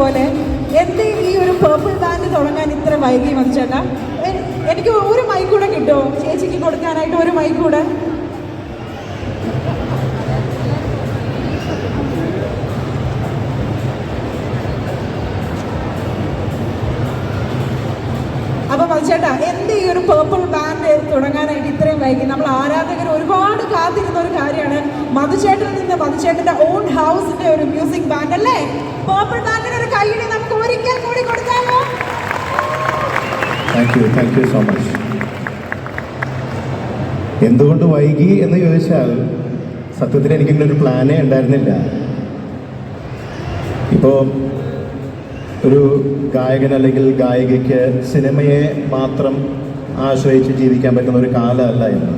പോലെ എന്ത് ഈ ഒരു പേർപ്പിൾ ബാൻഡ് തുടങ്ങാൻ ഇത്ര വൈകി മനുഷ്യേട്ടാ? എനിക്ക് ഒരു മൈക്ക് കൂടെ കിട്ടുമോ ചേച്ചിക്ക് കൊടുക്കാനായിട്ട്? ഒരു മൈക്ക് കൂടെ. അപ്പോൾ മനുഷ്യേട്ടാ, എന്ത് ഈ ഒരു പേർപ്പിൾ ബാൻഡ് തുടങ്ങാനായിട്ട് ഇത്രയും വൈകി? നമ്മൾ ആരാധകർ ഒരുപാട് കാത്തിരുന്ന ഒരു കാര്യമാണ്. മധുചേട്ടനിൽ നിന്ന് മധുചേട്ടൻ്റെ ഓൺ ഹൗസിന്റെ ഒരു മ്യൂസിക് ബാൻഡ് അല്ലേ? പേർപ്പിൾ ബാൻഡിന് ഒരു കൈയ്യടി നമുക്ക് ഒരിക്കൽ കൂടി കൊടുക്കാമോ? Thank you so much. എന്തുകൊണ്ട് വൈകി എന്ന് ചോദിച്ചാൽ സത്യത്തിൽ എനിക്കിങ്ങനൊരു പ്ലാനേ ഉണ്ടായിരുന്നില്ല. ഇപ്പോൾ ഒരു ഗായകൻ അല്ലെങ്കിൽ ഗായികയ്ക്ക് സിനിമയെ മാത്രം ആശ്രയിച്ച് ജീവിക്കാൻ പറ്റുന്ന ഒരു കാലമല്ല ഇന്ന്.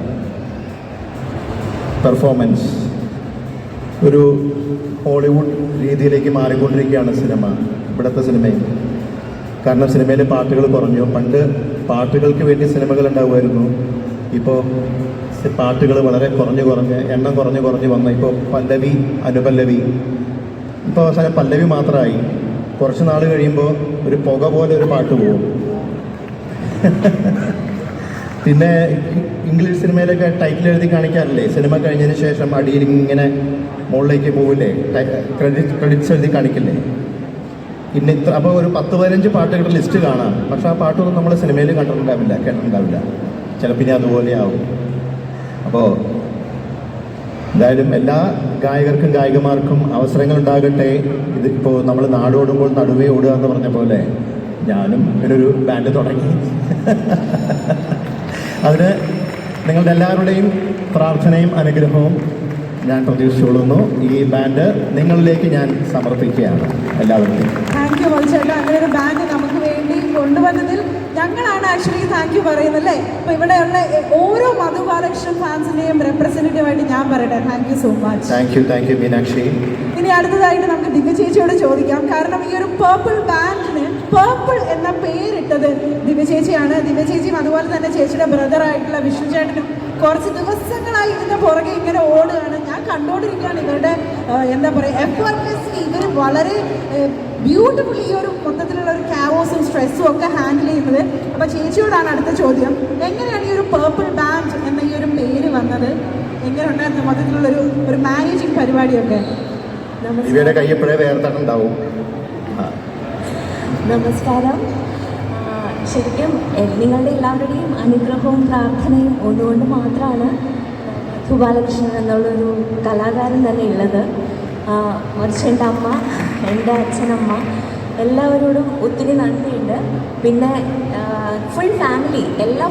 പെർഫോമൻസ് ഒരു ഹോളിവുഡ് രീതിയിലേക്ക് മാറിക്കൊണ്ടിരിക്കുകയാണ് സിനിമ, ഇവിടുത്തെ സിനിമയിൽ. കാരണം സിനിമയിലെ പാട്ടുകൾ കുറഞ്ഞു. പണ്ട് പാട്ടുകൾക്ക് വേണ്ടി സിനിമകൾ ഉണ്ടാവുമായിരുന്നു. ഇപ്പോൾ പാട്ടുകൾ വളരെ എണ്ണം കുറഞ്ഞ് വന്നു. ഇപ്പോൾ പല്ലവി, അനുപല്ലവി, ഇപ്പോൾ അവസാനം പല്ലവി മാത്രമായി. കുറച്ച് നാൾ കഴിയുമ്പോൾ ഒരു പുക പോലെ ഒരു പാട്ട് പോകും. പിന്നെ ഇംഗ്ലീഷ് സിനിമയിലൊക്കെ ടൈറ്റിൽ എഴുതി കാണിക്കാറില്ലേ? സിനിമ കഴിഞ്ഞതിന് ശേഷം അടിയിൽ ഇങ്ങനെ മുകളിലേക്ക് പോവില്ലേ, ക്രെഡിറ്റ്സ് എഴുതി കാണിക്കില്ലേ? പിന്നെ ഇത്ര അപ്പോൾ ഒരു 10-15 പാട്ടുകളുടെ ലിസ്റ്റ് കാണാം. പക്ഷെ ആ പാട്ടൊന്നും നമ്മൾ സിനിമയിൽ കേട്ടിട്ടുണ്ടാവില്ല. ചിലപ്പോൾ ഇനി അതുപോലെ ആവും. അപ്പോൾ എന്തായാലും എല്ലാ ഗായകർക്കും ഗായികമാർക്കും അവസരങ്ങൾ ഉണ്ടാകട്ടെ. ഇതിപ്പോൾ നമ്മൾ നാടോടുമ്പോൾ നടുവേ ഓടുക എന്ന് പറഞ്ഞ പോലെ ഞാനും ഇങ്ങനൊരു ബാൻഡ് തുടങ്ങി. അതിന് നിങ്ങളുടെ എല്ലാവരുടെയും പ്രാർത്ഥനയും അനുഗ്രഹവും ഞാൻ പ്രതീക്ഷിച്ചുകൊള്ളുന്നു. ഈ ബാൻഡ് നിങ്ങളിലേക്ക് ഞാൻ സമർപ്പിക്കുകയാണ് എല്ലാവർക്കും. താങ്ക് യു മധുചേട്ടാ. അങ്ങനെ ഒരു ബാൻഡ് നമുക്ക് വേണ്ടി കൊണ്ടുവന്നതിൽ ഞങ്ങളാണ് ആക്ച്വലി താങ്ക് യു പറയുന്നത് അല്ലേ? അപ്പോൾ ഇവിടെയുള്ള ഓരോ മധു ബാലകൃഷ്ണൻ ഫാൻസിൻ്റെയും റെപ്രസെൻറ്റേറ്റീവായിട്ട് ഞാൻ പറയട്ടെ, thank you so much. Thank you Meenakshi. ഇനി അടുത്തതായിട്ട് നമുക്ക് ദിവ്യ ചേച്ചിയോട് ചോദിക്കാം. കാരണം ഈ ഒരു പേർപ്പിൾ ബാൻഡിന് പേർപ്പിൾ എന്ന പേരിട്ടത് ദിവ്യ ചേച്ചിയാണ്. ദിവ്യ ചേച്ചിയും അതുപോലെ തന്നെ ചേച്ചിയുടെ ബ്രദറായിട്ടുള്ള വിഷ്ണു ചേട്ടനും കുറച്ച് ദിവസങ്ങളായി ഇതിൻ്റെ പുറകെ ഇങ്ങനെ ഓടുകയാണ്. ഞാൻ കണ്ടുകൊണ്ടിരിക്കുകയാണ് ഇവരുടെ എന്താ പറയുക എഫർട്ട്ലെസ്ലി ഇവർ വളരെ ബ്യൂട്ടിഫുൾ ഈ ഒരു മൊത്തത്തിലുള്ള ഒരു ക്യാവോസും സ്ട്രെസ്സും ഒക്കെ ഹാൻഡിൽ ചെയ്യുന്നത്. അപ്പോൾ ചേച്ചിയോടാണ് അടുത്ത ചോദ്യം. എങ്ങനെയാണ് ഈ ഒരു പേർപ്പിൾ ബാൻഡ് എന്ന ഈ ഒരു പേര് വന്നത്? എങ്ങനെ ഉണ്ടായിരുന്നു മൊത്തത്തിലുള്ള ഒരു മാനേജിങ് പരിപാടിയൊക്കെ? നമസ്കാരം. ശരിക്കും നിങ്ങളുടെ എല്ലാവരുടെയും അനുഗ്രഹവും പ്രാർത്ഥനയും ഒന്നുകൊണ്ട് മാത്രമാണ് മധു ബാലകൃഷ്ണൻ എന്നുള്ളൊരു കലാകാരൻ തന്നെ ഉള്ളത്. മനുഷ്യൻ്റെ അമ്മ, എൻ്റെ അച്ഛനമ്മ, എല്ലാവരോടും ഒത്തിരി നന്ദിയുണ്ട്. പിന്നെ ഫുൾ ഫാമിലി,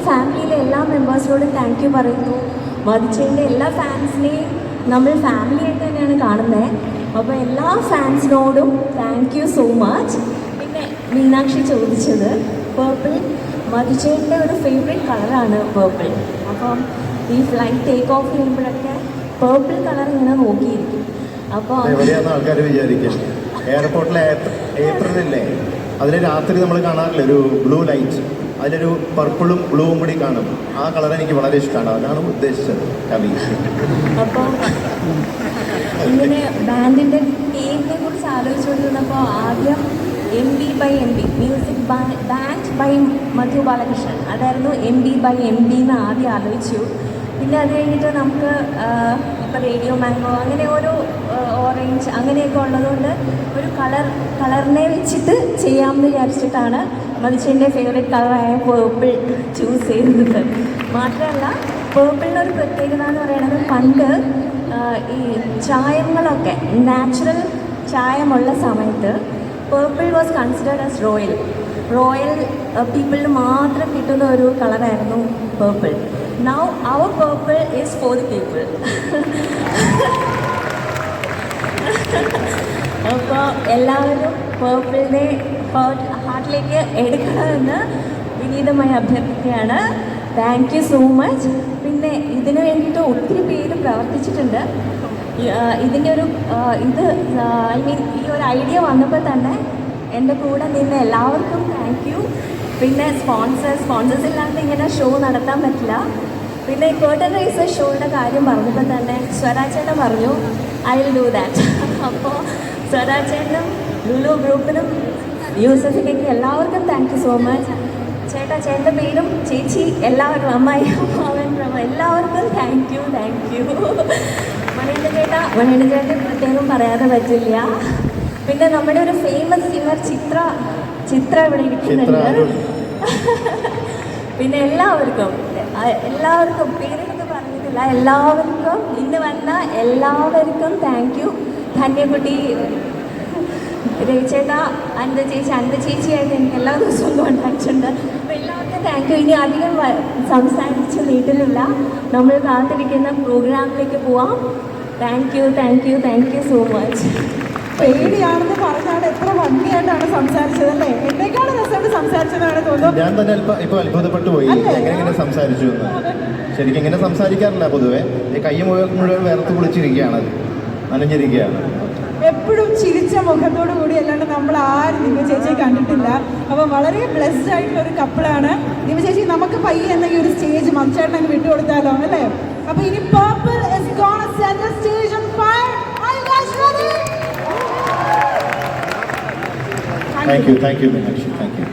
ഫാമിലിയിലെ എല്ലാ മെമ്പേഴ്സിനോടും താങ്ക് യു പറയുന്നു. മധുചേൻ്റെ എല്ലാ ഫാൻസിനെയും നമ്മൾ ഫാമിലിയായിട്ട് തന്നെയാണ് കാണുന്നത്. അപ്പോൾ എല്ലാ ഫാൻസിനോടും താങ്ക് യു സോ മച്ച്. പിന്നെ മീനാക്ഷി ചോദിച്ചത് പേർപ്പിൾ, മധുചേൻ്റെ ഒരു ഫേവറേറ്റ് കളറാണ് പേർപ്പിൾ. അപ്പം ഈ ഫ്ലൈറ്റ് ടേക്ക് ഓഫ് ചെയ്യുമ്പോഴൊക്കെ പേർപ്പിൾ കളർ ഇങ്ങനെ നോക്കിയിരിക്കും. അപ്പോൾ ആൾക്കാർ വിചാരിക്കും എയർപോർട്ടിലെ ഏപ്രിലില്ലേ, അതിൽ രാത്രി നമ്മൾ കാണാറില്ല ഒരു ബ്ലൂ ലൈറ്റ്, അതിലൊരു പർപ്പിളും ബ്ലൂവും കൂടി കാണും. ആ കളർ എനിക്ക് വളരെ ഇഷ്ടമാണ്. അതാണ് ഉദ്ദേശിച്ചത് കവി. അപ്പോൾ ഇങ്ങനെ ബാൻഡിൻ്റെ നെയിമിനെ കുറിച്ച് ആലോചിച്ചുകൊണ്ടിരുന്നപ്പോൾ ആദ്യം MB music band by Madhu Balakrishnan, അതായിരുന്നു MB എന്ന് ആദ്യം ആലോചിച്ചു. പിന്നെ അത് കഴിഞ്ഞിട്ട് നമുക്ക് ഇപ്പോൾ റേഡിയോ മാംഗോ അങ്ങനെ ഓരോ ഓറഞ്ച് അങ്ങനെയൊക്കെ ഉള്ളതുകൊണ്ട് ഒരു കളറിനെ വെച്ചിട്ട് ചെയ്യാമെന്ന് വിചാരിച്ചിട്ടാണ് മനുഷ്യൻ്റെ ഫേവറേറ്റ് കളറായ പേർപ്പിൾ ചൂസ് ചെയ്തത്. മാത്രമല്ല പേർപ്പിളിനൊരു പ്രത്യേകത എന്ന് പറയുന്നത് പണ്ട് ഈ ചായങ്ങളൊക്കെ നാച്ചുറൽ ചായമുള്ള സമയത്ത് purple was considered as royal പീപ്പിളിന് മാത്രം കിട്ടുന്ന ഒരു കളറായിരുന്നു purple. Now our purple is for the people. അപ്പോൾ എല്ലാവരും പേർപ്പിളിനെ ഹാർട്ടിലേക്ക് എടുക്കണമെന്ന് വിനീതമായി അഭ്യർത്ഥിക്കുകയാണ്. Thank you so much. പിന്നെ ഇതിനു വേണ്ടിയിട്ട് ഒത്തിരി പേര് പ്രവർത്തിച്ചിട്ടുണ്ട്. ഇതിൻ്റെ ഒരു ഈ ഒരു ഐഡിയ വന്നപ്പോൾ തന്നെ എൻ്റെ കൂടെ നിന്ന് എല്ലാവർക്കും താങ്ക് യു. പിന്നെ സ്പോൺസേഴ്സ് ഇല്ലാണ്ട് ഇങ്ങനെ ഷോ നടത്താൻ പറ്റില്ല. പിന്നെ കേർട്ടൻ റൈസർ ഷോയുടെ കാര്യം പറഞ്ഞപ്പോൾ തന്നെ സ്വരാജേട്ടൻ പറഞ്ഞു ഐ വിൽ ഡു ദാറ്റ്. അപ്പോൾ സ്വരാജേട്ടനും ലുലു ഗ്രൂപ്പിനും യൂസഫിലേക്ക് എല്ലാവർക്കും താങ്ക് യു സോ മച്ച്. ചേട്ടൻ്റെ പേരും ചേച്ചി എല്ലാവർക്കും അമ്മായി അവൻ എല്ലാവർക്കും താങ്ക് യു. മണിയുടെ ചേട്ടൻ പ്രത്യേകം പറയാതെ പറ്റില്ല. പിന്നെ നമ്മുടെ ഒരു ഫേമസ് സിംഗർ ചിത്ര ഇവിടെ ഇരിക്കുന്നുണ്ട്. പിന്നെ എല്ലാവർക്കും പേരെടുത്ത് പറഞ്ഞിട്ടില്ല, എല്ലാവർക്കും ഇന്ന് വന്ന എല്ലാവർക്കും താങ്ക് യു. ധന്യകുട്ടി, രവിചേട്ട, അന്ത ചേച്ചിയായിട്ട് എനിക്ക് എല്ലാ ദിവസവും കോൺടാക്റ്റ് ഉണ്ട്. അപ്പോൾ എല്ലാവർക്കും താങ്ക് യു. ഇനി അധികം സംസാരിച്ച് നീട്ടിലില്ല, നമ്മൾ കാത്തിരിക്കുന്ന പ്രോഗ്രാമിലേക്ക് പോവാം. Thank you so much. പേടിയാണെന്ന് പറഞ്ഞാൽ എത്ര ഭംഗിയായിട്ടാണ് സംസാരിച്ചത് അല്ലേ? എന്നേക്കാളും രസമായിട്ട് സംസാരിച്ചതാണ് തോന്നുന്നു. ഞാൻ തന്നെ ഇപ്പോൾ അത്ഭുതപ്പെട്ടു പോയി എങ്ങനെ സംസാരിച്ചു എന്ന്. ശരിക്കും ഇങ്ങനെ സംസാരിക്കാറില്ല പൊതുവെ. ഈ കൈ മുഴുവൻ വേർത്ത് കുളിച്ചിരിക്കുകയാണ്, നനഞ്ഞിരിക്കുകയാണ്. എപ്പോഴും ചിരിച്ച മുഖത്തോടു കൂടി അല്ലാണ്ട് നമ്മൾ ആരും ദിവ്യ ചേച്ചിയെ കണ്ടിട്ടില്ല. അപ്പോൾ വളരെ ബ്ലെസ്ഡ് ആയിട്ടുള്ള ഒരു കപ്പിളാണ് ദിവ്യ ചേച്ചി. നമുക്ക് പയ്യെ എന്ന ഈ ഒരു സ്റ്റേജ് മച്ചായിട്ട് അങ്ങ് വിട്ടുകൊടുത്താലോ അല്ലേ? അപ്പോൾ ഇനി Purple is gonna set the stage on fire. Are you guys ready? Thank you, Meenakshi. Thank you.